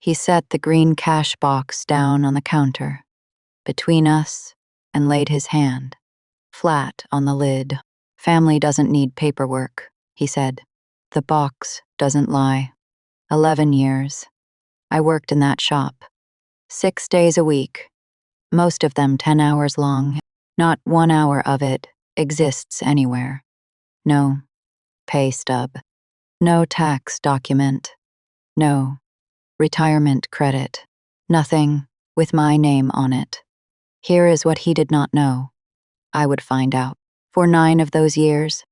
He set the green cash box down on the counter, between us, and laid his hand, flat on the lid. "Family doesn't need paperwork," he said. "The box doesn't lie." 11 years. I worked in that shop. 6 days a week, most of them 10 hours long. Not 1 hour of it exists anywhere. No pay stub. No tax document. No retirement credit. Nothing with my name on it. Here is what he did not know. I would find out. For 9 of those years,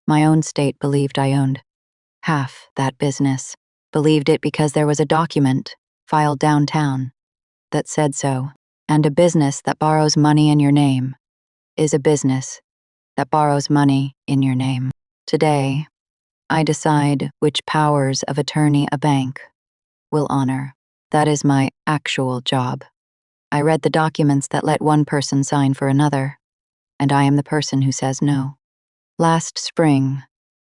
my own state believed I owned half that business. Believed it because there was a document filed downtown that said so. And a business that borrows money in your name is a business that borrows money in your name. Today, I decide which powers of attorney a bank will honor. That is my actual job. I read the documents that let one person sign for another, and I am the person who says no. Last spring,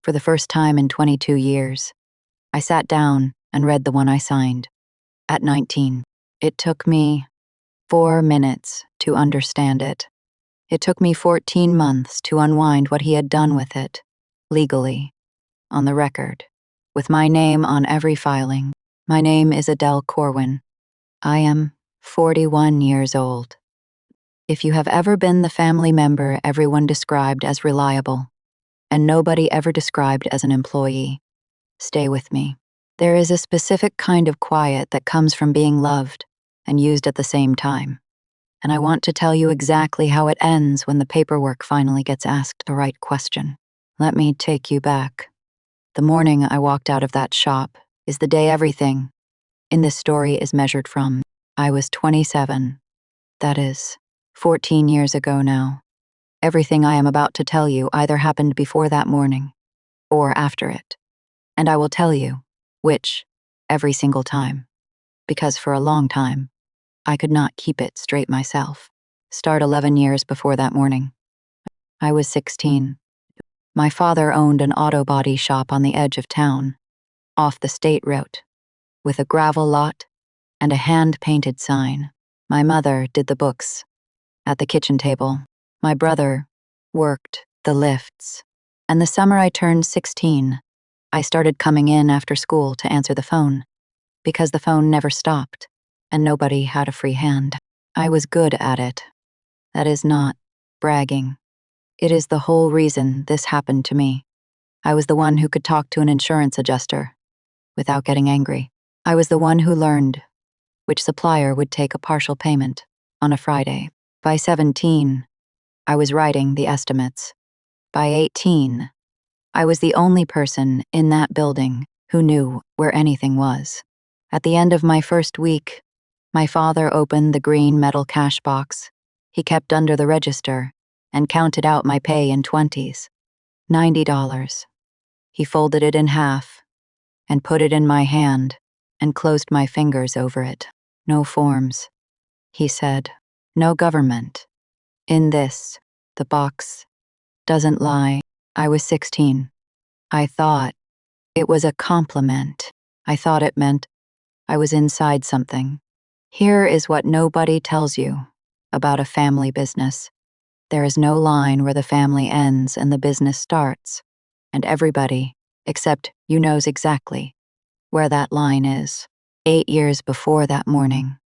for the first time in 22 years, I sat down and read the one I signed. At 19, it took me 4 minutes to understand it. It took me 14 months to unwind what he had done with it, legally, on the record, with my name on every filing. My name is Adele Corwin. I am 41 years old. If you have ever been the family member everyone described as reliable, and nobody ever described as an employee, stay with me. There is a specific kind of quiet that comes from being loved and used at the same time. And I want to tell you exactly how it ends when the paperwork finally gets asked the right question. Let me take you back. The morning I walked out of that shop is the day everything in this story is measured from. I was 27. That is 14 years ago now. Everything I am about to tell you either happened before that morning or after it. And I will tell you which every single time, because for a long time, I could not keep it straight myself. Start 11 years before that morning. I was 16. My father owned an auto body shop on the edge of town, off the state route, with a gravel lot and a hand-painted sign. My mother did the books at the kitchen table. My brother worked the lifts. And the summer I turned 16, I started coming in after school to answer the phone, because the phone never stopped, and nobody had a free hand. I was good at it. That is not bragging. It is the whole reason this happened to me. I was the one who could talk to an insurance adjuster without getting angry. I was the one who learned which supplier would take a partial payment on a Friday. By 17, I was writing the estimates. By 18, I was the only person in that building who knew where anything was. At the end of my first week, my father opened the green metal cash box he kept under the register and counted out my pay in 20s. $90. He folded it in half and put it in my hand and closed my fingers over it. "No forms," he said. "No government. In this, the box doesn't lie." I was 16. I thought it was a compliment. I thought it meant I was inside something. Here is what nobody tells you about a family business. There is no line where the family ends and the business starts, and everybody, except you, knows exactly where that line is. 8 years before that morning,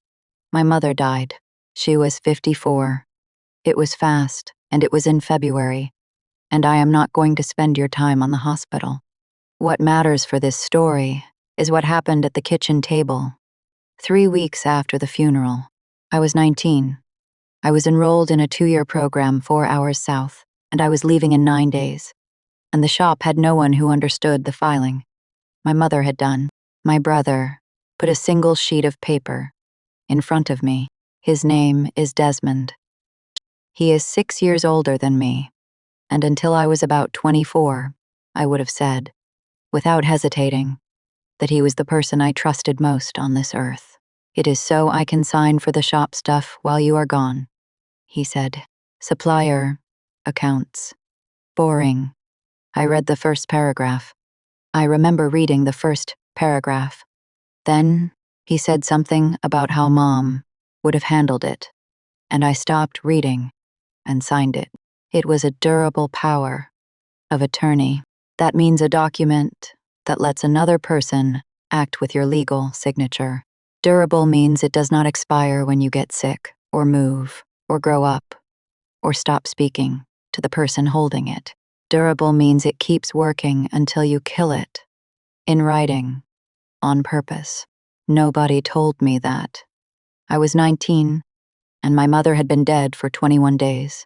my mother died. She was 54. It was fast, and it was in February, and I am not going to spend your time on the hospital. What matters for this story is what happened at the kitchen table. 3 weeks after the funeral, I was 19. I was enrolled in a 2-year program 4 hours south, and I was leaving in 9 days. And the shop had no one who understood the filing. My mother had done. My brother put a single sheet of paper in front of me. His name is Desmond. He is 6 years older than me, and until I was about 24, I would have said, without hesitating, that he was the person I trusted most on this earth. "It is so I can sign for the shop stuff while you are gone," he said. "Supplier, accounts. Boring." I read the first paragraph. I remember reading the first paragraph. Then He said something about how Mom would have handled it, and I stopped reading and signed it. It was a durable power of attorney. That means a document that lets another person act with your legal signature. Durable means it does not expire when you get sick, or move, or grow up, or stop speaking to the person holding it. Durable means it keeps working until you kill it. In writing, on purpose. Nobody told me that. I was 19, and my mother had been dead for 21 days,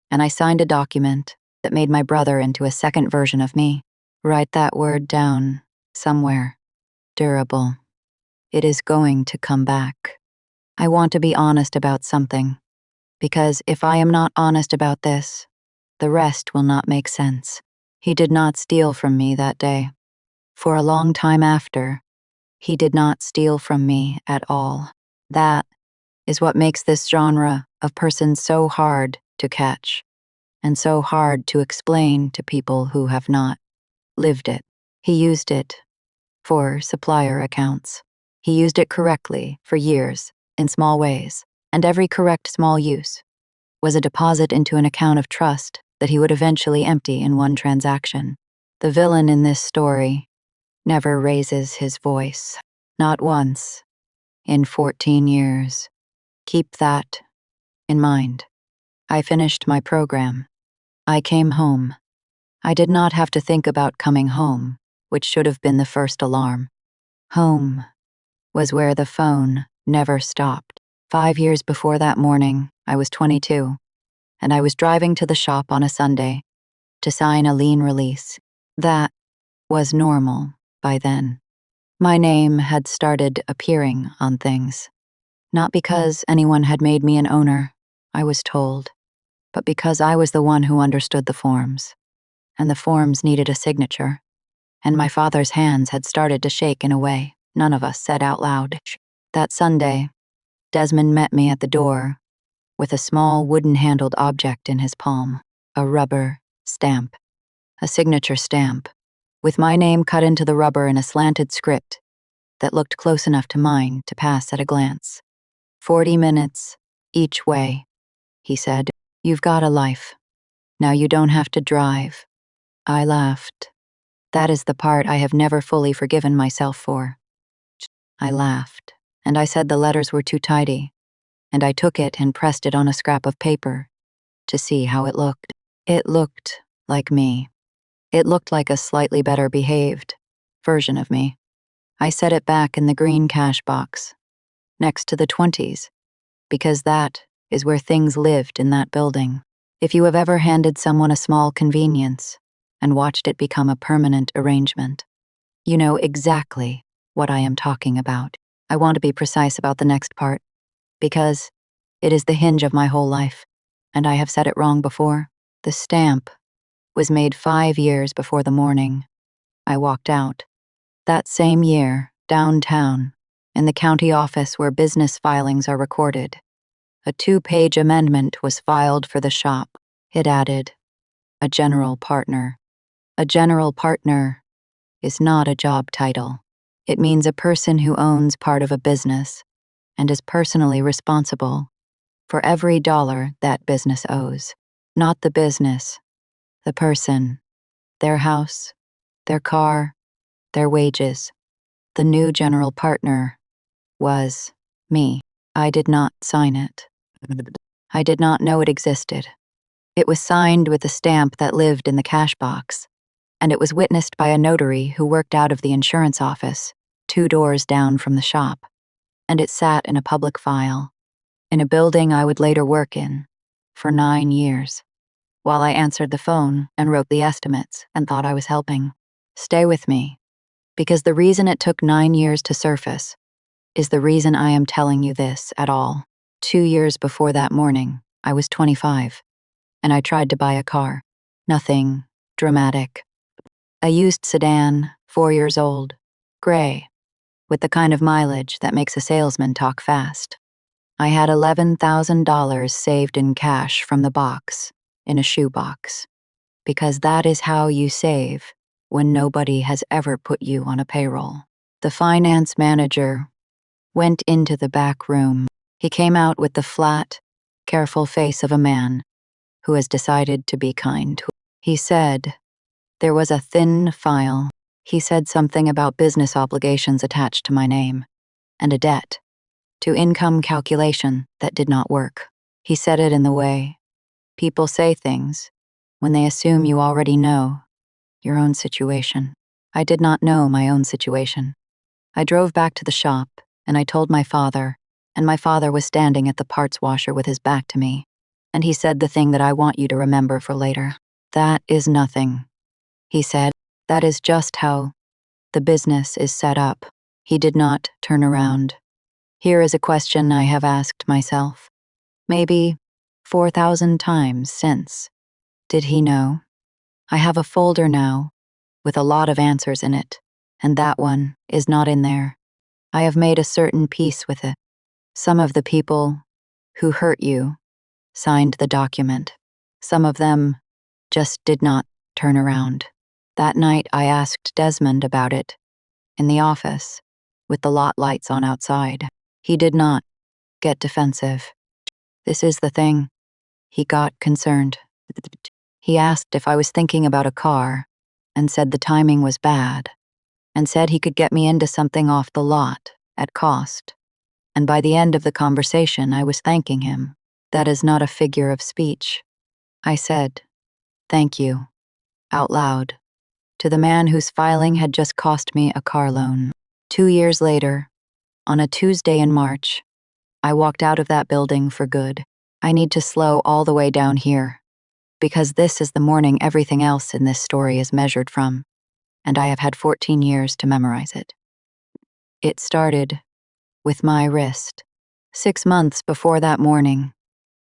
and I signed a document that made my brother into a second version of me. Write that word down somewhere. Durable. It is going to come back. I want to be honest about something, because if I am not honest about this, the rest will not make sense. He did not steal from me that day. For a long time after, he did not steal from me at all. That is what makes this genre of person so hard to catch, and so hard to explain to people who have not lived it. He used it for supplier accounts. He used it correctly for years, in small ways, and every correct small use was a deposit into an account of trust that he would eventually empty in one transaction. The villain in this story never raises his voice, not once, in 14 years. Keep that in mind. I finished my program. I came home. I did not have to think about coming home, which should have been the first alarm. Home was where the phone never stopped. 5 years before that morning, I was 22, and I was driving to the shop on a Sunday to sign a lien release. That was normal by then. My name had started appearing on things. Not because anyone had made me an owner, I was told, but because I was the one who understood the forms. And the forms needed a signature. And my father's hands had started to shake in a way none of us said out loud. That Sunday, Desmond met me at the door with a small wooden-handled object in his palm, a rubber stamp, a signature stamp, with my name cut into the rubber in a slanted script that looked close enough to mine to pass at a glance. 40 minutes, each way, he said. You've got a life. Now you don't have to drive. I laughed. That is the part I have never fully forgiven myself for. I laughed, and I said the letters were too tidy, and I took it and pressed it on a scrap of paper to see how it looked. It looked like me. It looked like a slightly better behaved version of me. I set it back in the green cash box, next to the 20s, because that is where things lived in that building. If you have ever handed someone a small convenience and watched it become a permanent arrangement, you know exactly what I am talking about. I want to be precise about the next part, because it is the hinge of my whole life, and I have said it wrong before. The stamp was made 5 years before the morning I walked out. That same year, downtown, in the county office where business filings are recorded, a 2-page amendment was filed for the shop. It added, a general partner. A general partner is not a job title. It means a person who owns part of a business and is personally responsible for every dollar that business owes. Not the business, the person, their house, their car, their wages. The new general partner was me. I did not sign it. I did not know it existed. It was signed with a stamp that lived in the cash box, and it was witnessed by a notary who worked out of the insurance office, 2 doors down from the shop, and it sat in a public file, in a building I would later work in, for 9 years, while I answered the phone and wrote the estimates and thought I was helping. Stay with me, because the reason it took 9 years to surface is the reason I am telling you this at all. 2 years before that morning, I was 25, and I tried to buy a car. Nothing dramatic. A used sedan, 4 years old, gray, with the kind of mileage that makes a salesman talk fast. I had $11,000 saved in cash from the box, in a shoebox, because that is how you save when nobody has ever put you on a payroll. The finance manager went into the back room. He came out with the flat, careful face of a man who has decided to be kind. He said, there was a thin file. He said something about business obligations attached to my name, and a debt to income calculation that did not work. He said it in the way people say things when they assume you already know your own situation. I did not know my own situation. I drove back to the shop, and I told my father, and my father was standing at the parts washer with his back to me, and he said the thing that I want you to remember for later. That is nothing, he said. That is just how the business is set up. He did not turn around. Here is a question I have asked myself, maybe 4,000 times since. Did he know? I have a folder now with a lot of answers in it, and that one is not in there. I have made a certain peace with it. Some of the people who hurt you signed the document. Some of them just did not turn around. That night I asked Desmond about it in the office with the lot lights on outside. He did not get defensive. This is the thing. He got concerned. He asked if I was thinking about a car and said the timing was bad and said he could get me into something off the lot at cost. And by the end of the conversation, I was thanking him. That is not a figure of speech. I said, thank you, out loud, to the man whose filing had just cost me a car loan. 2 years later, on a Tuesday in March, I walked out of that building for good. I need to slow all the way down here, because this is the morning everything else in this story is measured from, and I have had 14 years to memorize it. It started with my wrist. 6 months before that morning,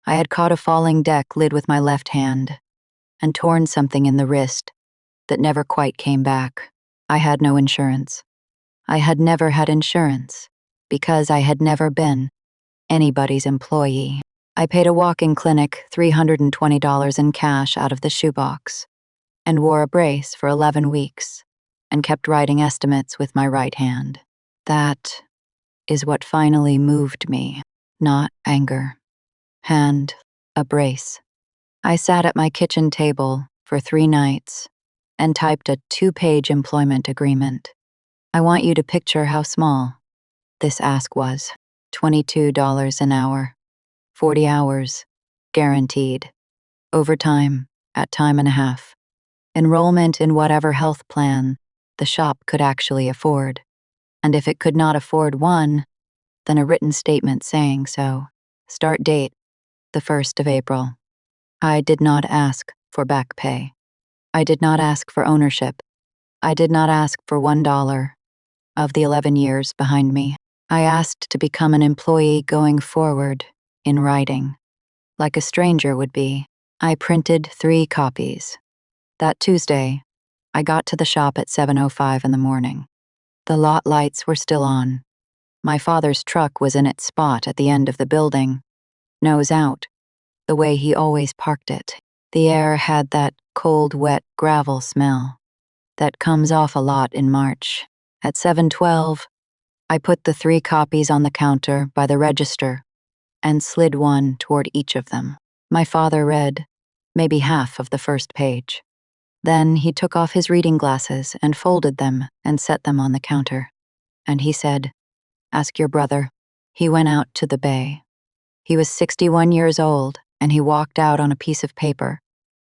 I had caught a falling deck lid with my left hand and torn something in the wrist that never quite came back. I had no insurance. I had never had insurance because I had never been anybody's employee. I paid a walk-in clinic $320 in cash out of the shoebox and wore a brace for 11 weeks and kept writing estimates with my right hand. That is what finally moved me, not anger. Hand, a brace. I sat at my kitchen table for 3 nights and typed a 2-page employment agreement. I want you to picture how small this ask was. $22 an hour, 40 hours, guaranteed. Overtime at time and a half. Enrollment in whatever health plan the shop could actually afford. And if it could not afford one, then a written statement saying so. Start date, the 1st of April. I did not ask for back pay. I did not ask for ownership. I did not ask for $1 of the 11 years behind me. I asked to become an employee going forward, in writing, like a stranger would be. I printed 3 copies. That Tuesday, I got to the shop at 7:05 in the morning. The lot lights were still on. My father's truck was in its spot at the end of the building, nose out, the way he always parked it. The air had that cold, wet gravel smell that comes off a lot in March. At 7:12, I put the 3 copies on the counter by the register and slid one toward each of them. My father read maybe half of the first page. Then he took off his reading glasses and folded them and set them on the counter. And he said, ask your brother. He went out to the bay. He was 61 years old, and he walked out on a piece of paper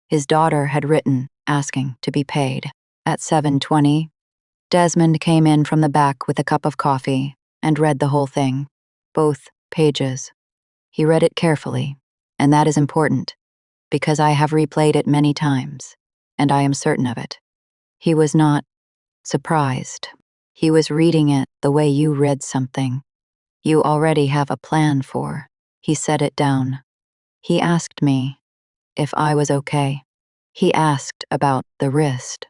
his daughter had written, asking to be paid. At 7:20, Desmond came in from the back with a cup of coffee and read the whole thing, both pages. He read it carefully, and that is important, because I have replayed it many times, and I am certain of it. He was not surprised. He was reading it the way you read something you already have a plan for. He set it down. He asked me if I was okay. He asked about the wrist.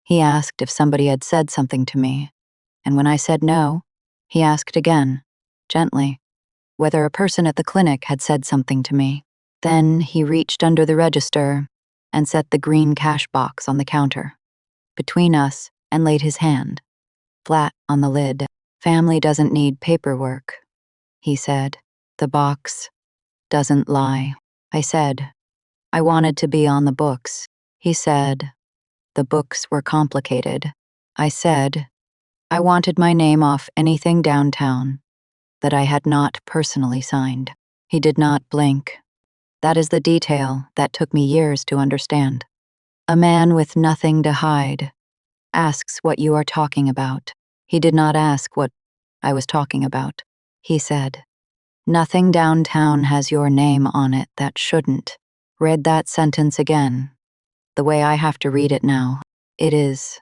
He asked if somebody had said something to me, and when I said no, he asked again, gently, whether a person at the clinic had said something to me. Then he reached under the register and set the green cash box on the counter between us and laid his hand flat on the lid. Family doesn't need paperwork, he said. The box doesn't lie. I said, I wanted to be on the books. He said, the books were complicated. I said, I wanted my name off anything downtown that I had not personally signed. He did not blink. That is the detail that took me years to understand. A man with nothing to hide asks what you are talking about. He did not ask what I was talking about. He said, nothing downtown has your name on it that shouldn't. Read that sentence again. The way I have to read it now. It is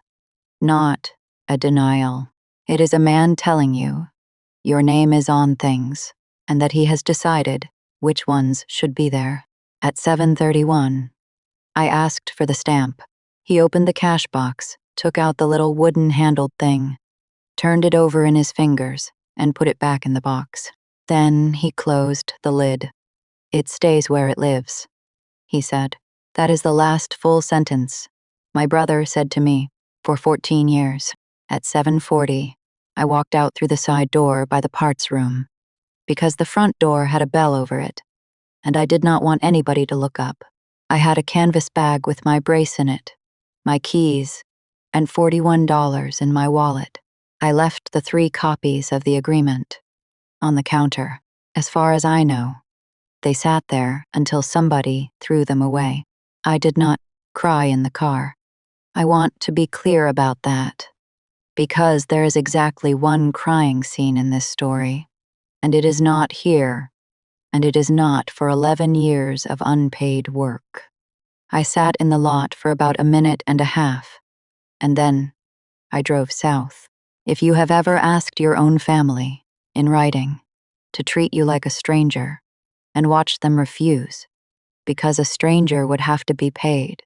not a denial. It is a man telling you your name is on things and that he has decided which ones should be there. At 7:31, I asked for the stamp. He opened the cash box, took out the little wooden-handled thing, turned it over in his fingers, and put it back in the box. Then he closed the lid. It stays where it lives, he said. That is the last full sentence my brother said to me for 14 years. At 7:40, I walked out through the side door by the parts room, because the front door had a bell over it, and I did not want anybody to look up. I had a canvas bag with my brace in it, my keys, and $41 in my wallet. I left the 3 copies of the agreement on the counter. As far as I know, they sat there until somebody threw them away. I did not cry in the car. I want to be clear about that, because there is exactly one crying scene in this story, and it is not here, and it is not for 11 years of unpaid work. I sat in the lot for about a minute and a half, and then I drove south. If you have ever asked your own family, in writing, to treat you like a stranger, and watched them refuse, because a stranger would have to be paid,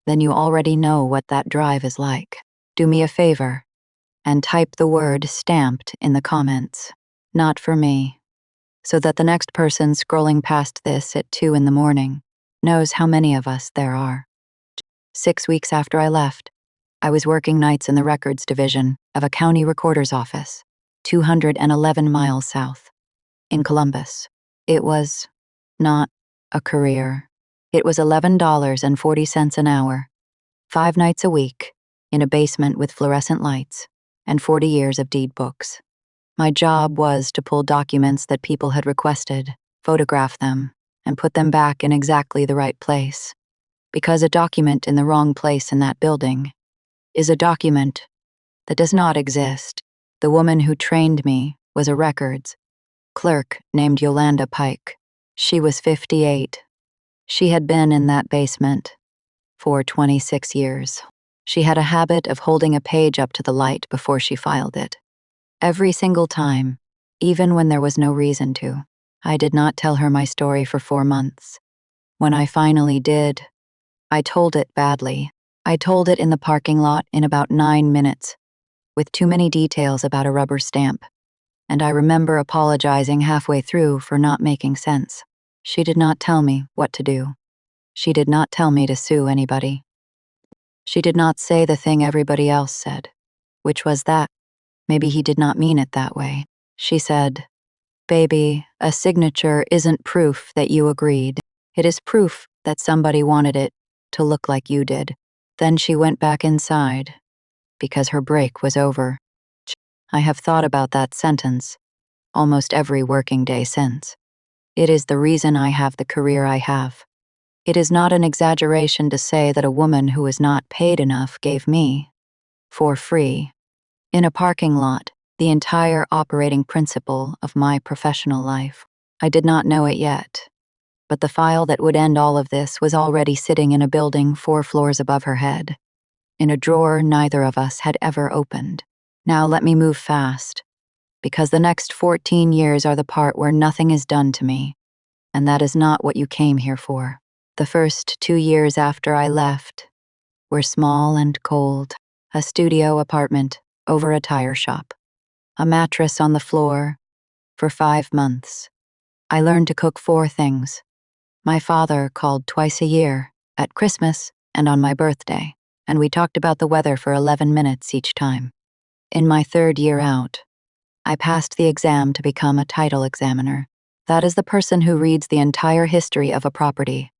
then you already know what that drive is like. Do me a favor and type the word stamped in the comments. Not for me, so that the next person scrolling past this at 2 in the morning knows how many of us there are. 6 weeks after I left, I was working nights in the records division of a county recorder's office, 211 miles south, in Columbus. It was not a career. It was $11.40 an hour, 5 nights a week, in a basement with fluorescent lights, and 40 years of deed books. My job was to pull documents that people had requested, photograph them, and put them back in exactly the right place. Because a document in the wrong place in that building is a document that does not exist. The woman who trained me was a records clerk named Yolanda Pike. She was 58. She had been in that basement for 26 years. She had a habit of holding a page up to the light before she filed it. Every single time, even when there was no reason to. I did not tell her my story for 4 months. When I finally did, I told it badly. I told it in the parking lot in about 9 minutes, with too many details about a rubber stamp, and I remember apologizing halfway through for not making sense. She did not tell me what to do. She did not tell me to sue anybody. She did not say the thing everybody else said, which was that maybe he did not mean it that way. She said, "Baby, a signature isn't proof that you agreed. It is proof that somebody wanted it to look like you did." Then she went back inside, because her break was over. I have thought about that sentence almost every working day since. It is the reason I have the career I have. It is not an exaggeration to say that a woman who was not paid enough gave me, for free, in a parking lot, the entire operating principle of my professional life. I did not know it yet, but the file that would end all of this was already sitting in a building 4 floors above her head, in a drawer neither of us had ever opened. Now let me move fast, because the next 14 years are the part where nothing is done to me, and that is not what you came here for. The first 2 years after I left were small and cold. A studio apartment over a tire shop. A mattress on the floor for 5 months. I learned to cook 4 things. My father called twice a year, at Christmas and on my birthday, and we talked about the weather for 11 minutes each time. In my 3rd year out, I passed the exam to become a title examiner. That is the person who reads the entire history of a property,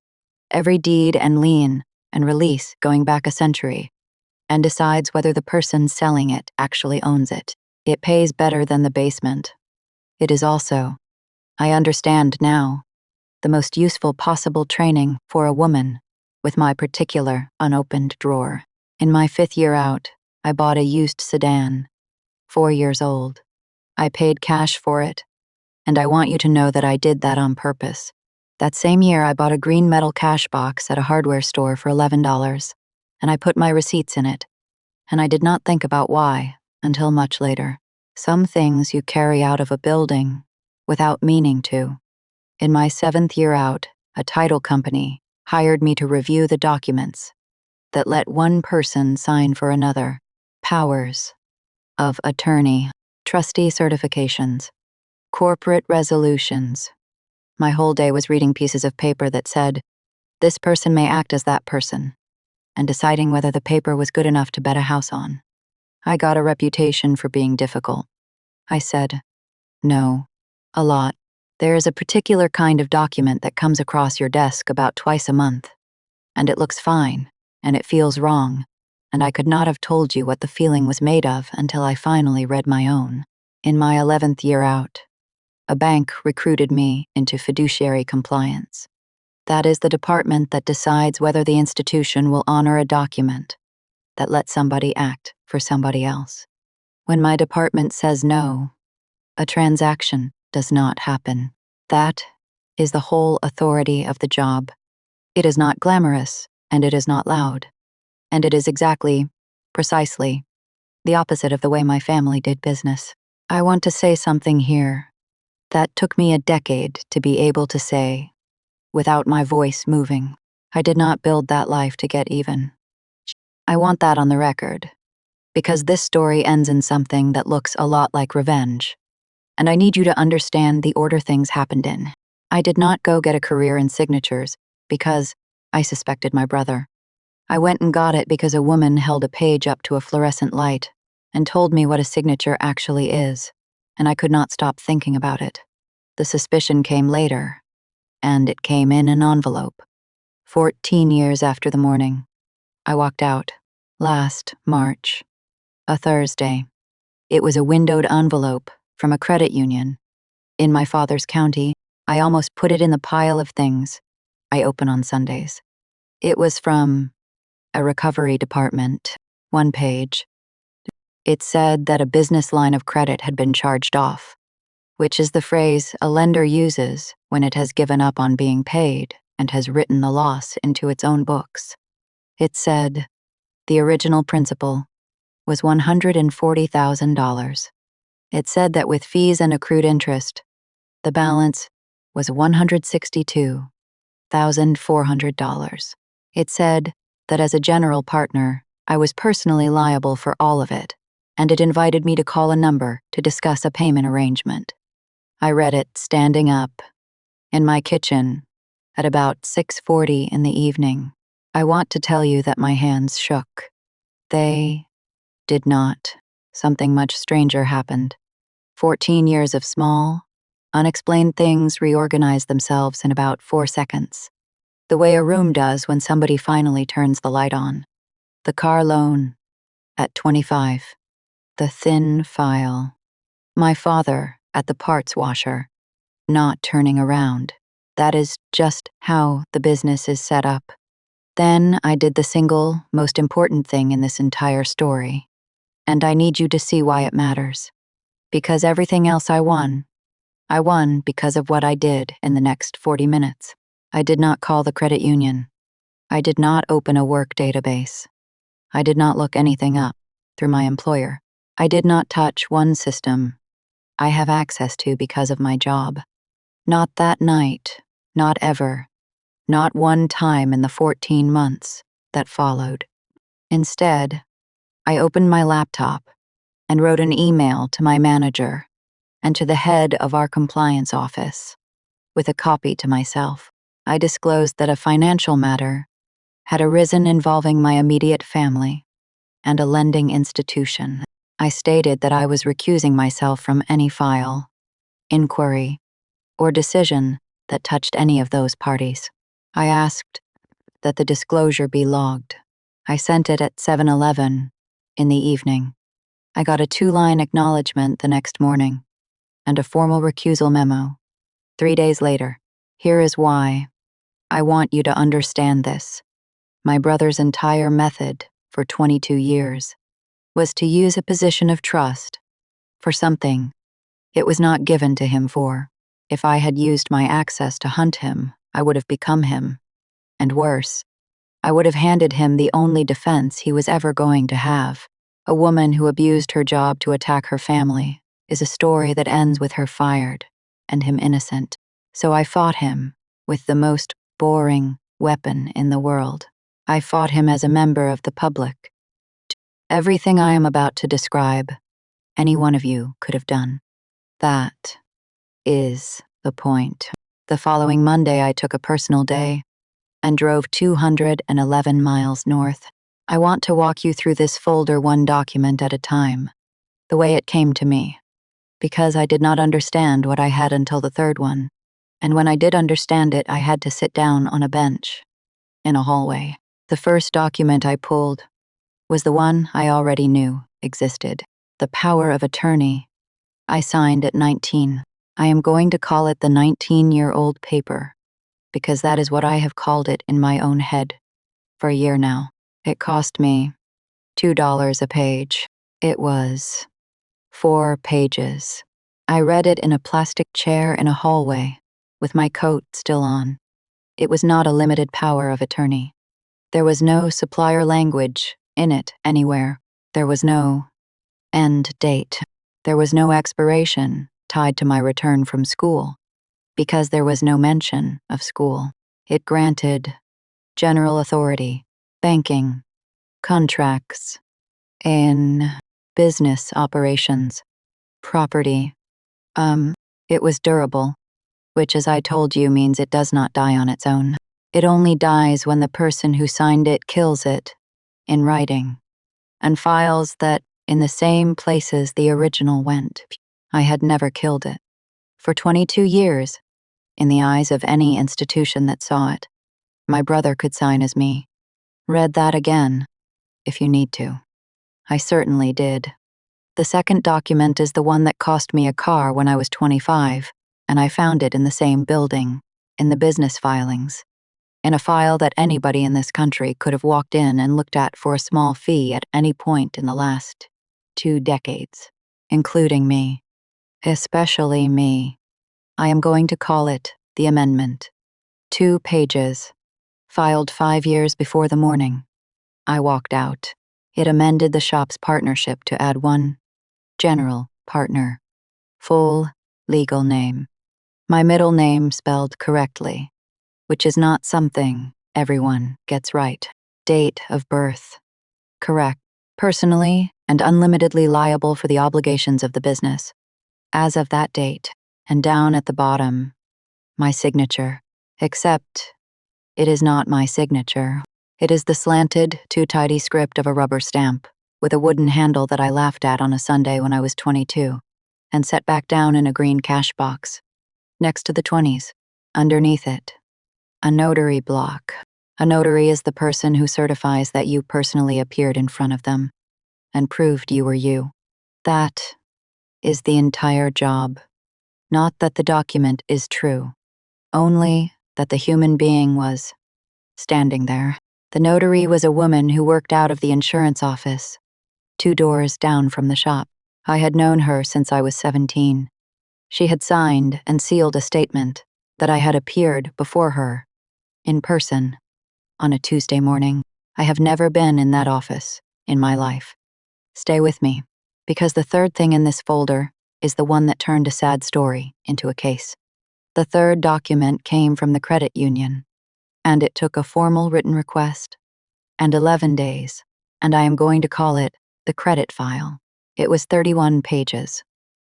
every deed and lien and release going back a century, and decides whether the person selling it actually owns it. It pays better than the basement. It is also, I understand now, the most useful possible training for a woman with my particular unopened drawer. In my 5th year out, I bought a used sedan, 4 years old. I paid cash for it, and I want you to know that I did that on purpose. That same year, I bought a green metal cash box at a hardware store for $11, and I put my receipts in it, and I did not think about why until much later. Some things you carry out of a building without meaning to. In my 7th year out, a title company hired me to review the documents that let one person sign for another. Powers of attorney, trustee certifications, corporate resolutions. My whole day was reading pieces of paper that said, this person may act as that person, and deciding whether the paper was good enough to bet a house on. I got a reputation for being difficult. I said, no, a lot. There is a particular kind of document that comes across your desk about twice a month, and it looks fine, and it feels wrong, and I could not have told you what the feeling was made of until I finally read my own. In my 11th year out, a bank recruited me into fiduciary compliance. That is the department that decides whether the institution will honor a document that lets somebody act for somebody else. When my department says no, a transaction does not happen. That is the whole authority of the job. It is not glamorous, and it is not loud. And it is exactly, precisely, the opposite of the way my family did business. I want to say something here that took me a decade to be able to say, without my voice moving. I did not build that life to get even. I want that on the record, because this story ends in something that looks a lot like revenge. And I need you to understand the order things happened in. I did not go get a career in signatures because I suspected my brother. I went and got it because a woman held a page up to a fluorescent light and told me what a signature actually is, and I could not stop thinking about it. The suspicion came later, and it came in an envelope. 14 years after the morning, I walked out, last March, a Thursday. It was a windowed envelope from a credit union. In my father's county, I almost put it in the pile of things I open on Sundays. It was from a recovery department, one page. It said that a business line of credit had been charged off, which is the phrase a lender uses when it has given up on being paid and has written the loss into its own books. It said the original principal was $140,000. It said that with fees and accrued interest, the balance was $162,400. It said that as a general partner, I was personally liable for all of it, and it invited me to call a number to discuss a payment arrangement. I read it standing up in my kitchen at about 6:40 in the evening. I want to tell you that my hands shook. They did not. Something much stranger happened. 14 years of small, unexplained things reorganized themselves in about 4 seconds. The way a room does when somebody finally turns the light on. The car loan, at 25. The thin file. My father, at the parts washer, not turning around. That is just how the business is set up. Then I did the single, most important thing in this entire story. And I need you to see why it matters. Because everything else I won because of what I did in the next 40 minutes. I did not call the credit union. I did not open a work database. I did not look anything up through my employer. I did not touch one system I have access to because of my job. Not that night, not ever, not one time in the 14 months that followed. Instead, I opened my laptop and wrote an email to my manager and to the head of our compliance office, with a copy to myself. I disclosed that a financial matter had arisen involving my immediate family and a lending institution. I stated that I was recusing myself from any file, inquiry, or decision that touched any of those parties. I asked that the disclosure be logged. I sent it at 7:11 in the evening. I got a 2-line acknowledgement the next morning and a formal recusal memo 3 days later. Here is why. I want you to understand this. My brother's entire method for 22 years was to use a position of trust for something it was not given to him for. If I had used my access to hunt him, I would have become him. And worse, I would have handed him the only defense he was ever going to have. A woman who abused her job to attack her family is a story that ends with her fired and him innocent. So I fought him with the most boring weapon in the world. I fought him as a member of the public. Everything I am about to describe, any one of you could have done. That is the point. The following Monday, I took a personal day and drove 211 miles north. I want to walk you through this folder one document at a time, the way it came to me, because I did not understand what I had until the third one. And when I did understand it, I had to sit down on a bench in a hallway. The first document I pulled was the one I already knew existed, the power of attorney. I signed at 19. I am going to call it the 19-year-old paper, because that is what I have called it in my own head for a year now. It cost me $2 a page. It was 4 pages. I read it in a plastic chair in a hallway, with my coat still on. It was not a limited power of attorney. There was no supplier language in it anywhere. There was no end date. There was no expiration tied to my return from school, because there was no mention of school. It granted general authority, banking, contracts, in business operations, property. It was durable, which, as I told you, means it does not die on its own. It only dies when the person who signed it kills it in writing and files that in the same places the original went. I had never killed it. For 22 years, in the eyes of any institution that saw it, my brother could sign as me. Read that again, if you need to. I certainly did. The second document is the one that cost me a car when I was 25, and I found it in the same building, in the business filings, in a file that anybody in this country could have walked in and looked at for a small fee at any point in the last 2 decades, including me, especially me. I am going to call it the amendment. 2 pages, filed 5 years before the morning. I walked out. It amended the shop's partnership to add one general partner, full legal name. My middle name spelled correctly, which is not something everyone gets right. Date of birth, correct. Personally and unlimitedly liable for the obligations of the business. As of that date, and down at the bottom, my signature, except it is not my signature. It is the slanted, too tidy script of a rubber stamp, with a wooden handle that I laughed at on a Sunday when I was 22, and set back down in a green cash box, next to the 20s. Underneath it, a notary block. A notary is the person who certifies that you personally appeared in front of them and proved you were you. That is the entire job. Not that the document is true, only that the human being was standing there. The notary was a woman who worked out of the insurance office, 2 doors down from the shop. I had known her since I was 17. She had signed and sealed a statement that I had appeared before her, in person, on a Tuesday morning. I have never been in that office in my life. Stay with me, because the third thing in this folder is the one that turned a sad story into a case. The third document came from the credit union, and it took a formal written request and 11 days, and I am going to call it the credit file. It was 31 pages.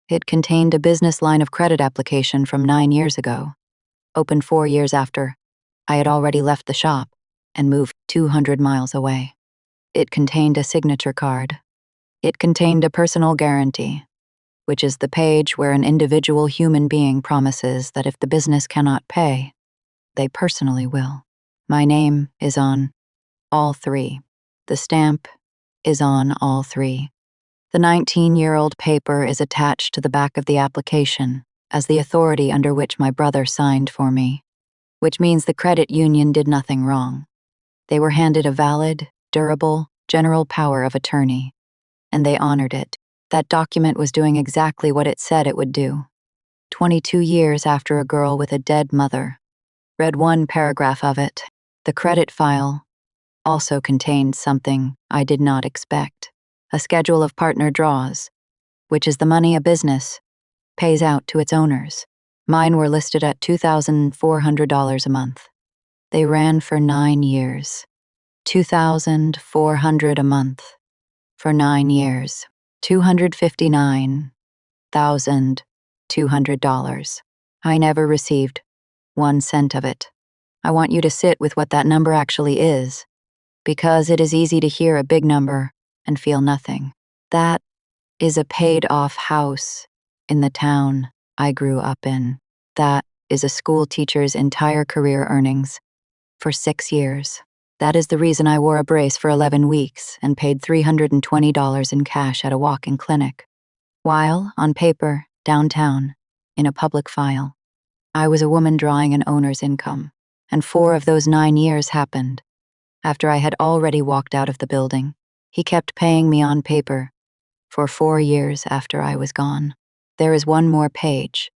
It contained a business line of credit application from 9 years ago, opened 4 years after I had already left the shop and moved 200 miles away. It contained a signature card. It contained a personal guarantee, which is the page where an individual human being promises that if the business cannot pay, they personally will. My name is on all three. The stamp is on all three. The 19-year-old paper is attached to the back of the application as the authority under which my brother signed for me, which means the credit union did nothing wrong. They were handed a valid, durable, general power of attorney, and they honored it. That document was doing exactly what it said it would do. 22 years after a girl with a dead mother. Read one paragraph of it. The credit file also contained something I did not expect. A schedule of partner draws, which is the money a business pays out to its owners. Mine were listed at $2,400 a month. They ran for 9 years. $2,400 a month. For 9 years. $259,200. I never received 1 cent of it. I want you to sit with what that number actually is, because it is easy to hear a big number and feel nothing. That is a paid-off house in the town I grew up in. That is a school teacher's entire career earnings for 6 years. That is the reason I wore a brace for 11 weeks and paid $320 in cash at a walk-in clinic. While, on paper, downtown, in a public file, I was a woman drawing an owner's income, and 4 of those 9 years happened after I had already walked out of the building. He kept paying me on paper for 4 years after I was gone. There is one more page,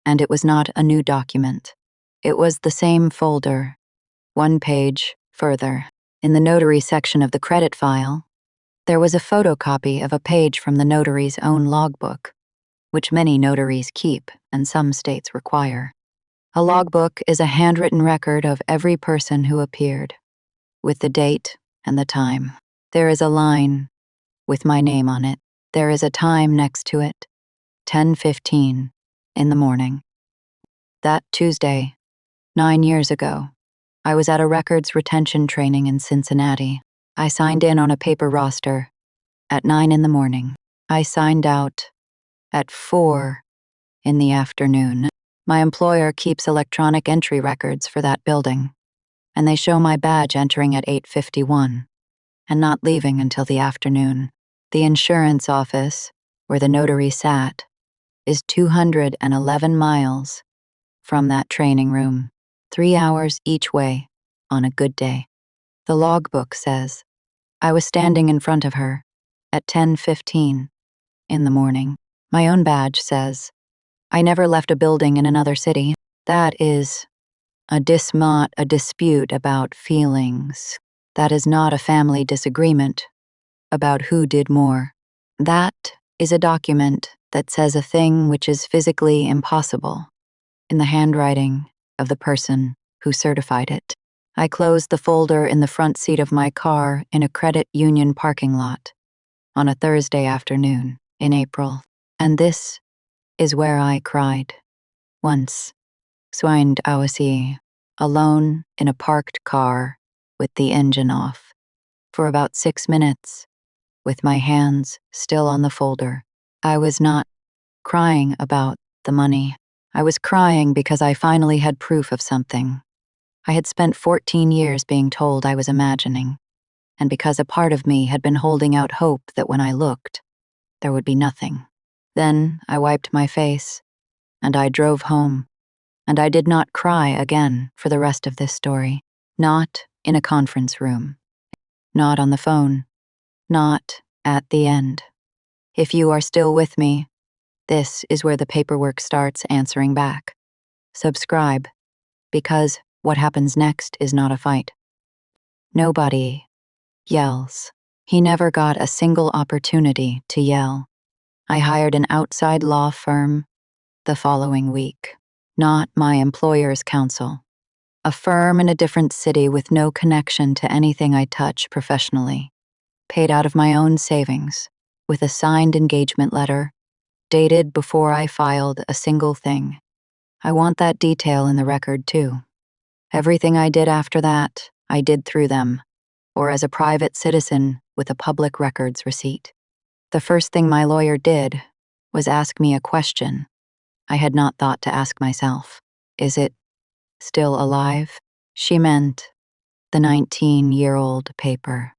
and it was not a new document. It was the same folder, 1 page further. In the notary section of the credit file, there was a photocopy of a page from the notary's own logbook, which many notaries keep and some states require. A logbook is a handwritten record of every person who appeared, with the date and the time. There is a line with my name on it. There is a time next to it, 10:15 in the morning. That Tuesday, 9 years ago, I was at a records retention training in Cincinnati. I signed in on a paper roster at 9 in the morning. I signed out at 4 in the afternoon. My employer keeps electronic entry records for that building, and they show my badge entering at 8:51 and not leaving until the afternoon. The insurance office, where the notary sat, is 211 miles from that training room, 3 hours each way on a good day. The logbook says I was standing in front of her at 10:15 in the morning. My own badge says I never left a building in another city. That is a dispute about feelings. That is not a family disagreement about who did more. That is a document that says a thing which is physically impossible in the handwriting of the person who certified it. I closed the folder in the front seat of my car in a credit union parking lot on a Thursday afternoon in April, and this is where I cried. Once, Swind Awasi, alone in a parked car with the engine off, for about 6 minutes, with my hands still on the folder. I was not crying about the money. I was crying because I finally had proof of something. I had spent 14 years being told I was imagining, and because a part of me had been holding out hope that when I looked, there would be nothing. Then I wiped my face, and I drove home, and I did not cry again for the rest of this story. Not in a conference room. Not on the phone. Not at the end. If you are still with me, this is where the paperwork starts answering back. Subscribe, because what happens next is not a fight. Nobody yells. He never got a single opportunity to yell. I hired an outside law firm the following week. Not my employer's counsel. A firm in a different city with no connection to anything I touch professionally. Paid out of my own savings, with a signed engagement letter, dated before I filed a single thing. I want that detail in the record, too. Everything I did after that, I did through them, or as a private citizen with a public records receipt. The first thing my lawyer did was ask me a question I had not thought to ask myself. Is it still alive? She meant the 19-year-old paper.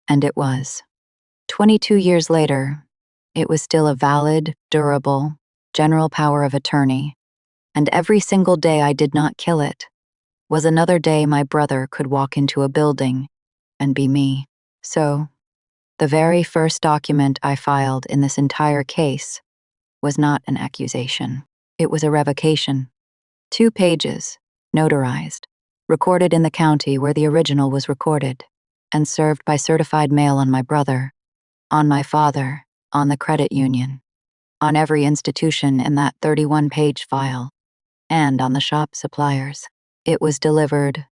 And it was. 22 years later, it was still a valid, durable, general power of attorney, and every single day I did not kill it was another day my brother could walk into a building and be me. So, the very first document I filed in this entire case was not an accusation. It was a revocation. 2 pages, notarized, recorded in the county where the original was recorded, and served by certified mail on my brother, on my father, on the credit union, on every institution in that 31-page file, and on the shop suppliers. It was delivered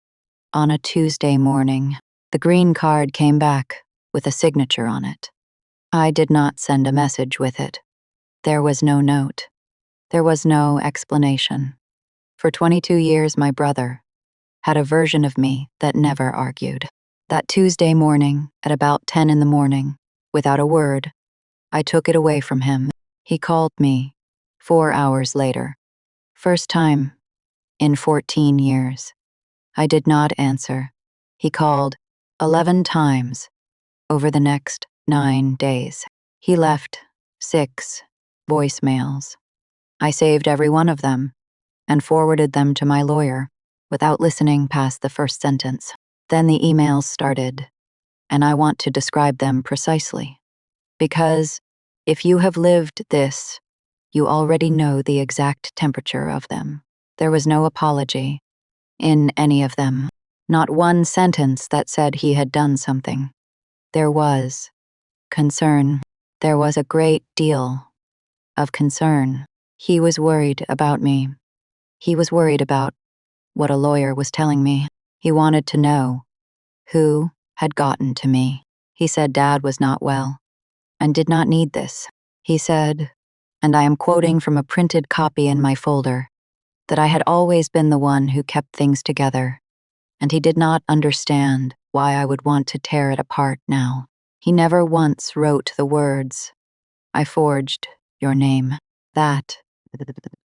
on a Tuesday morning. The green card came back with a signature on it. I did not send a message with it. There was no note. There was no explanation. For 22 years, my brother had a version of me that never argued. That Tuesday morning, at about 10 in the morning, without a word, I took it away from him. He called me 4 hours later. First time in 14 years. I did not answer. He called 11 times over the next 9 days. He left 6 voicemails. I saved every one of them and forwarded them to my lawyer without listening past the first sentence. Then the emails started, and I want to describe them precisely. Because if you have lived this, you already know the exact temperature of them. There was no apology in any of them. Not one sentence that said he had done something. There was concern. There was a great deal of concern. He was worried about me. He was worried about what a lawyer was telling me. He wanted to know who had gotten to me. He said Dad was not well and did not need this. He said, and I am quoting from a printed copy in my folder, that I had always been the one who kept things together, and he did not understand why I would want to tear it apart now. He never once wrote the words, I forged your name. That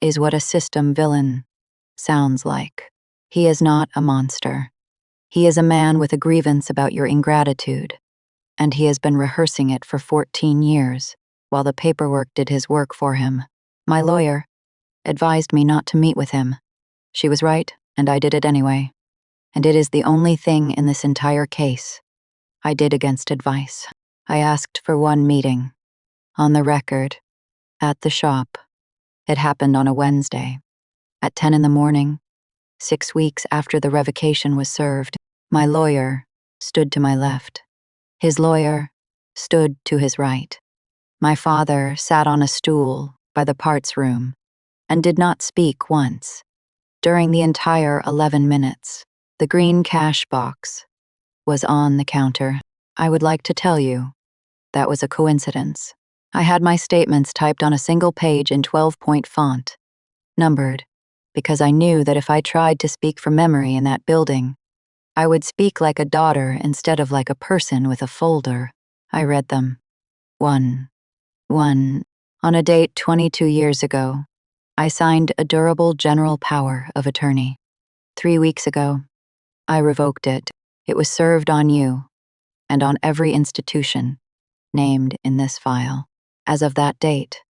is what a system villain sounds like. He is not a monster. He is a man with a grievance about your ingratitude, and he has been rehearsing it for 14 years, while the paperwork did his work for him. My lawyer advised me not to meet with him. She was right, and I did it anyway. And it is the only thing in this entire case I did against advice. I asked for one meeting, on the record, at the shop. It happened on a Wednesday, at 10 in the morning, 6 weeks after the revocation was served. My lawyer stood to my left. His lawyer stood to his right. My father sat on a stool by the parts room and did not speak once. During the entire 11 minutes, the green cash box was on the counter. I would like to tell you that was a coincidence. I had my statements typed on a single page in 12-point font, numbered, because I knew that if I tried to speak from memory in that building, I would speak like a daughter instead of like a person with a folder. I read them. 1. On a date 22 years ago, I signed a durable general power of attorney. 3 weeks ago, I revoked it. It was served on you and on every institution named in this file. As of that date,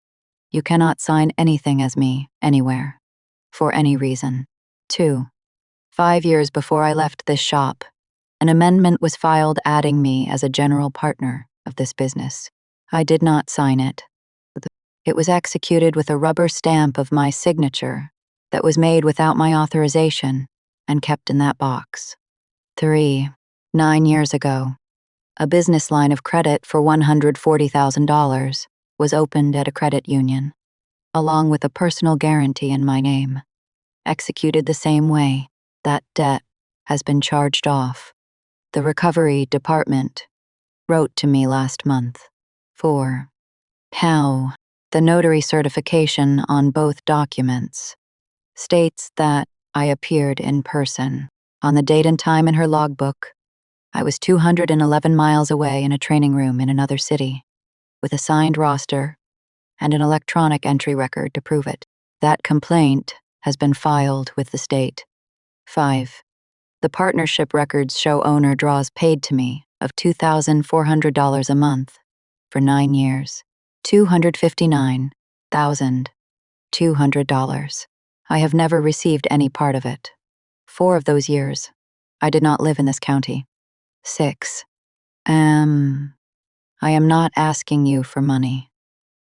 you cannot sign anything as me anywhere, for any reason. 2. 5 years before I left this shop, an amendment was filed adding me as a general partner of this business. I did not sign it. It was executed with a rubber stamp of my signature that was made without my authorization and kept in that box. 3. 9 years ago, a business line of credit for $140,000 was opened at a credit union, along with a personal guarantee in my name. Executed the same way, that debt has been charged off. The recovery department wrote to me last month. 4. How the notary certification on both documents states that I appeared in person. On the date and time in her logbook, I was 211 miles away in a training room in another city. with a signed roster and an electronic entry record to prove it. That complaint has been filed with the state. 5. The partnership records show owner draws paid to me of $2,400 a month for 9 years. $259,200. I have never received any part of it. 4 of those years, I did not live in this county. 6. I am not asking you for money.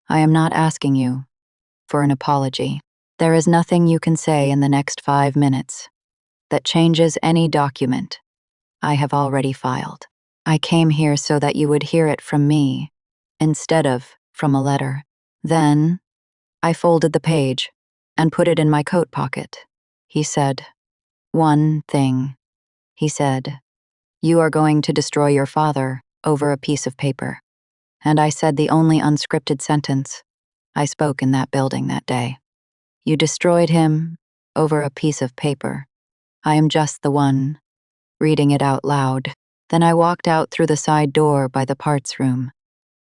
I am not asking you for an apology. There is nothing you can say in the next 5 minutes that changes any document I have already filed. I came here so that you would hear it from me instead of from a letter. Then I folded the page and put it in my coat pocket. He said, "One thing." He said, "You are going to destroy your father over a piece of paper." And I said the only unscripted sentence I spoke in that building that day. "You destroyed him over a piece of paper." I am just the one reading it out loud. Then I walked out through the side door by the parts room,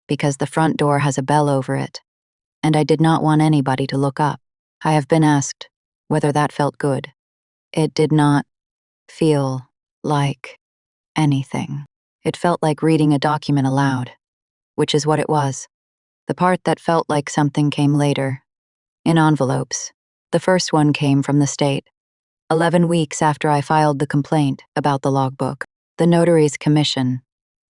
because the front door has a bell over it, and I did not want anybody to look up. I have been asked whether that felt good. It did not feel like anything. It felt like reading a document aloud, which is what it was. The part that felt like something came later, in envelopes. The first one came from the state. 11 weeks after I filed the complaint about the logbook, the notary's commission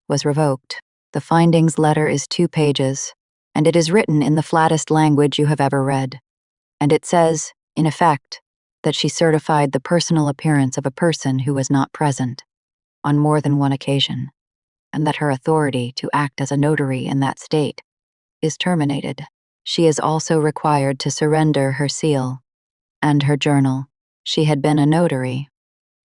was revoked. The findings letter is 2 pages, and it is written in the flattest language you have ever read. And it says, in effect, that she certified the personal appearance of a person who was not present on more than one occasion, and that her authority to act as a notary in that state is terminated. She is also required to surrender her seal and her journal. She had been a notary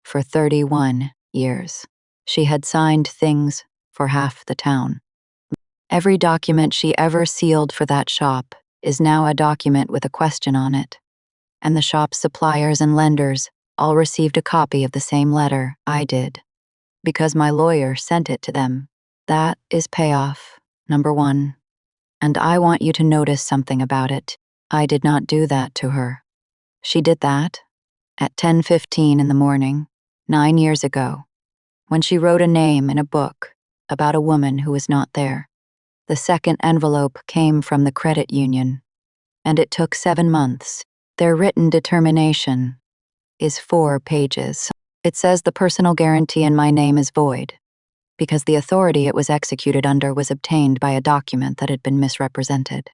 for 31 years. She had signed things for half the town. Every document she ever sealed for that shop is now a document with a question on it. And the shop's suppliers and lenders all received a copy of the same letter I did, because my lawyer sent it to them. That is payoff number 1. And I want you to notice something about it. I did not do that to her. She did that at 10:15 in the morning, 9 years ago, when she wrote a name in a book about a woman who was not there. The second envelope came from the credit union, and it took 7 months. Their written determination is 4 pages. It says the personal guarantee in my name is void, because the authority it was executed under was obtained by a document that had been misrepresented,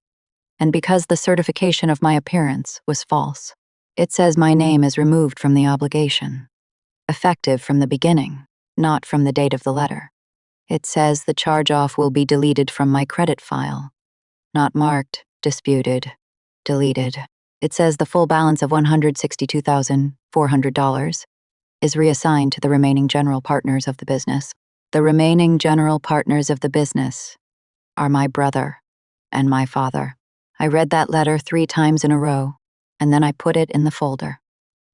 and because the certification of my appearance was false. It says my name is removed from the obligation, effective from the beginning, not from the date of the letter. It says the charge-off will be deleted from my credit file, not marked, disputed, deleted. It says the full balance of $162,400 is reassigned to the remaining general partners of the business. The remaining general partners of the business are my brother and my father. I read that letter 3 times in a row, and then I put it in the folder.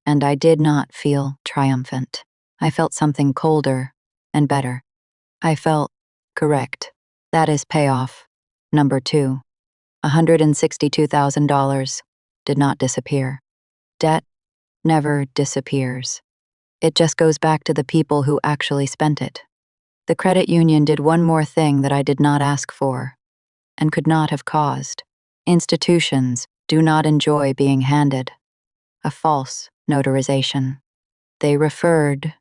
And I did not feel triumphant. I felt something colder and better. I felt correct. That is payoff number 2. $162,000 did not disappear. Debt never disappears. It just goes back to the people who actually spent it. The credit union did one more thing that I did not ask for and could not have caused. Institutions do not enjoy being handed a false notarization. They referred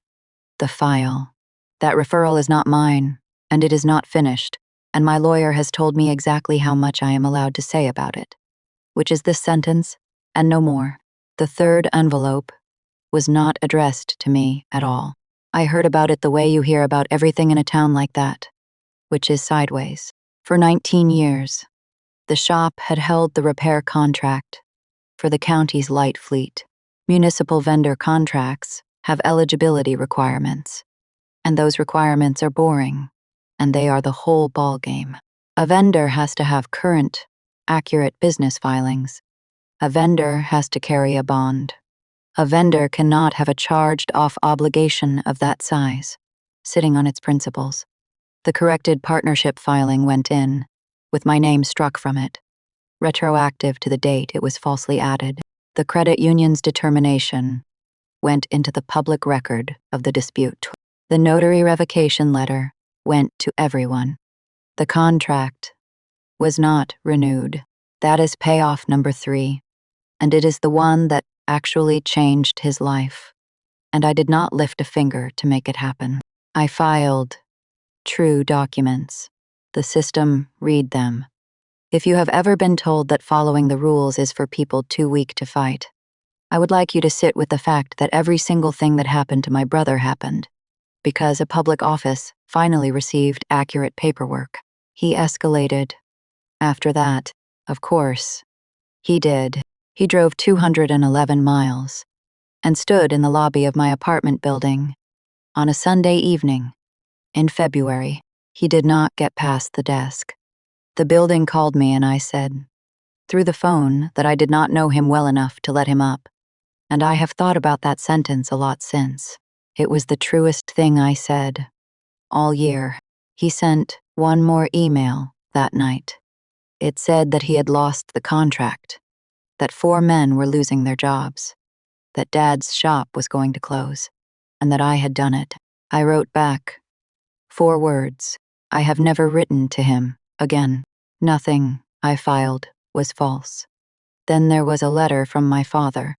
the file. That referral is not mine, and it is not finished, and my lawyer has told me exactly how much I am allowed to say about it, which is this sentence and no more. The third envelope was not addressed to me at all. I heard about it the way you hear about everything in a town like that, which is sideways. For 19 years, the shop had held the repair contract for the county's light fleet. Municipal vendor contracts have eligibility requirements, and those requirements are boring, and they are the whole ballgame. A vendor has to have current, accurate business filings. A vendor has to carry a bond. A vendor cannot have a charged-off obligation of that size, sitting on its principles. The corrected partnership filing went in, with my name struck from it, retroactive to the date it was falsely added. The credit union's determination went into the public record of the dispute. The notary revocation letter went to everyone. The contract was not renewed. That is payoff number 3, and it is the one that actually changed his life. And I did not lift a finger to make it happen. I filed true documents. The system read them. If you have ever been told that following the rules is for people too weak to fight, I would like you to sit with the fact that every single thing that happened to my brother happened because a public office finally received accurate paperwork. He escalated. After that, of course, he did. He drove 211 miles and stood in the lobby of my apartment building on a Sunday evening in February. He did not get past the desk. The building called me and I said, through the phone, that I did not know him well enough to let him up. And I have thought about that sentence a lot since. It was the truest thing I said all year. He sent one more email that night. It said that he had lost the contract, that 4 men were losing their jobs, that Dad's shop was going to close, and that I had done it. I wrote back 4 words. I have never written to him again. Nothing I filed was false. Then there was a letter from my father.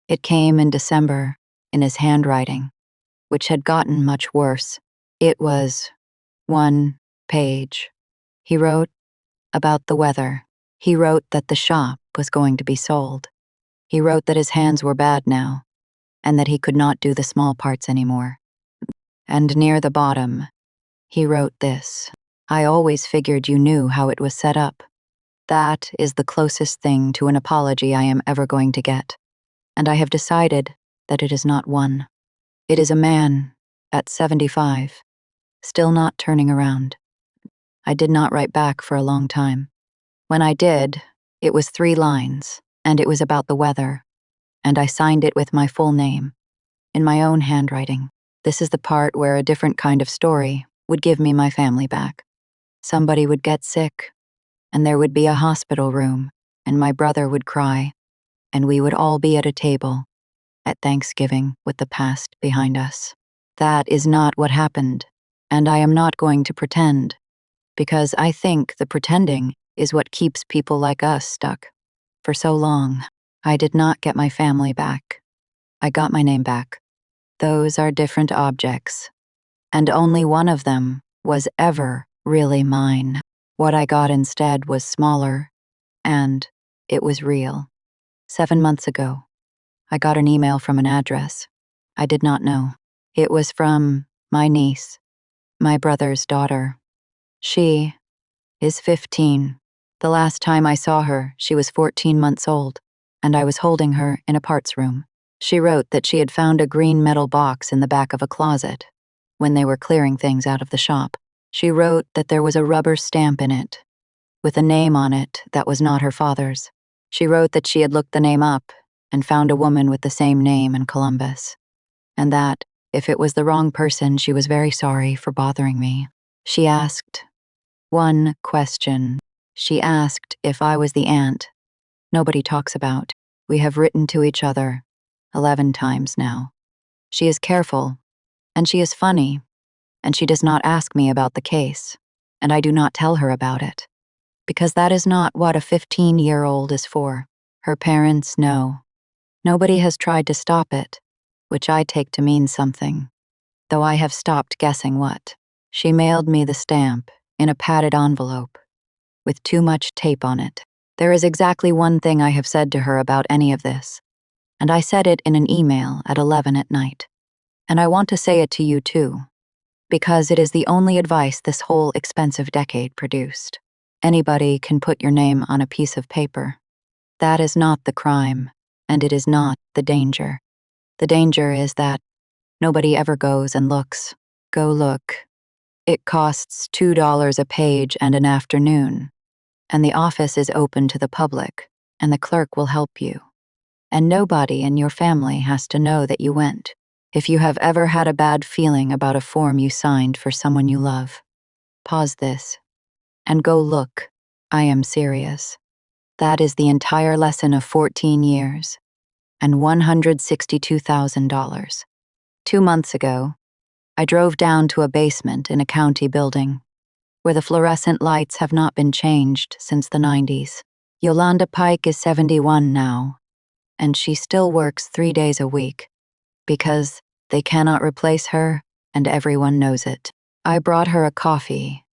It came in December, in his handwriting, which had gotten much worse. It was 1 page. He wrote about the weather. He wrote that the shop was going to be sold. He wrote that his hands were bad now, and that he could not do the small parts anymore. And near the bottom, he wrote this: I always figured you knew how it was set up. That is the closest thing to an apology I am ever going to get. And I have decided that it is not one. It is a man at 75, still not turning around. I did not write back for a long time. When I did, it was 3 lines, and it was about the weather, and I signed it with my full name, in my own handwriting. This is the part where a different kind of story would give me my family back. Somebody would get sick, and there would be a hospital room, and my brother would cry, and we would all be at a table at Thanksgiving with the past behind us. That is not what happened, and I am not going to pretend, because I think the pretending is what keeps people like us stuck for so long. I did not get my family back. I got my name back. Those are different objects, and only one of them was ever really mine. What I got instead was smaller, and it was real. 7 months ago, I got an email from an address I did not know. It was from my niece, my brother's daughter. She is 15. The last time I saw her, she was 14 months old, and I was holding her in a parts room. She wrote that she had found a green metal box in the back of a closet when they were clearing things out of the shop. She wrote that there was a rubber stamp in it, with a name on it that was not her father's. She wrote that she had looked the name up and found a woman with the same name in Columbus, and that, if it was the wrong person, she was very sorry for bothering me. She asked one question. She asked if I was the aunt nobody talks about. We have written to each other 11 times now. She is careful, and she is funny, and she does not ask me about the case, and I do not tell her about it, because that is not what a 15-year-old is for. Her parents know. Nobody has tried to stop it, which I take to mean something, though I have stopped guessing what. She mailed me the stamp in a padded envelope, with too much tape on it. There is exactly one thing I have said to her about any of this, and I said it in an email at 11 at night. And I want to say it to you too, because it is the only advice this whole expensive decade produced. Anybody can put your name on a piece of paper. That is not the crime, and it is not the danger. The danger is that nobody ever goes and looks. Go look. It costs $2 a page and an afternoon, and the office is open to the public, and the clerk will help you. And nobody in your family has to know that you went. If you have ever had a bad feeling about a form you signed for someone you love, pause this and go look. I am serious. That is the entire lesson of 14 years and $162,000. 2 months ago, I drove down to a basement in a county building where the fluorescent lights have not been changed since the 90s. Yolanda Pike is 71 now, and she still works 3 days a week because they cannot replace her and everyone knows it. I brought her a coffee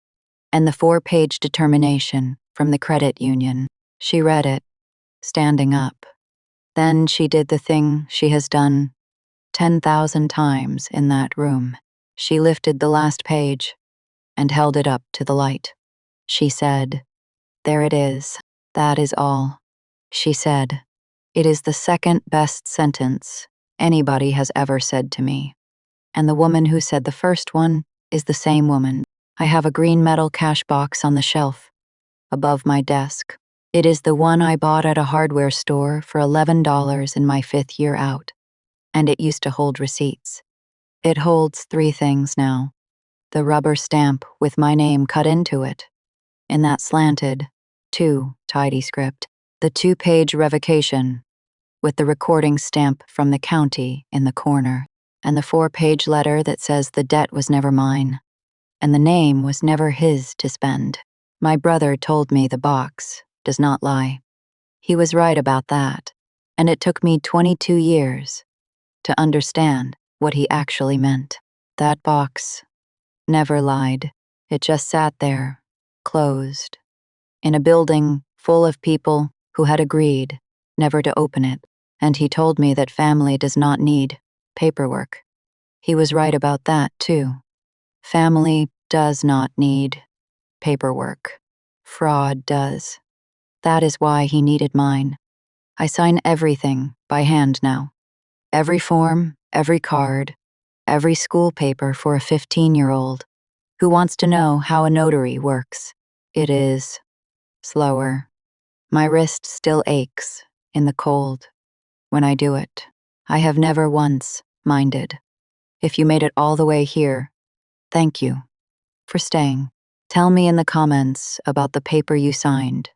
and the 4-page determination from the credit union. She read it, standing up. Then she did the thing she has done 10,000 times in that room. She lifted the last page and held it up to the light. She said, "There it is. That is all." She said, "It is the second best sentence anybody has ever said to me. And the woman who said the first one is the same woman. I have a green metal cash box on the shelf above my desk. It is the one I bought at a hardware store for $11 in my 5th year out, and it used to hold receipts. It holds 3 things now. The rubber stamp with my name cut into it, in that slanted, tidy script, the 2-page revocation with the recording stamp from the county in the corner, and the 4-page letter that says the debt was never mine, and the name was never his to spend. My brother told me the box does not lie. He was right about that, and it took me 22 years to understand what he actually meant. That box never lied. It just sat there, closed, in a building full of people who had agreed never to open it. And he told me that family does not need paperwork. He was right about that, too. Family does not need paperwork. Fraud does. That is why he needed mine. I sign everything by hand now. Every form, every card, every school paper for a 15-year-old who wants to know how a notary works. It is slower. My wrist still aches in the cold when I do it. I have never once minded. If you made it all the way here, thank you for staying. Tell me in the comments about the paper you signed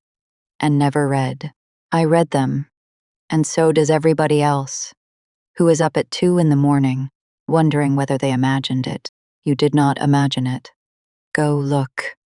and never read. I read them, and so does everybody else who is up at 2 in the morning, wondering whether they imagined it. You did not imagine it. Go look.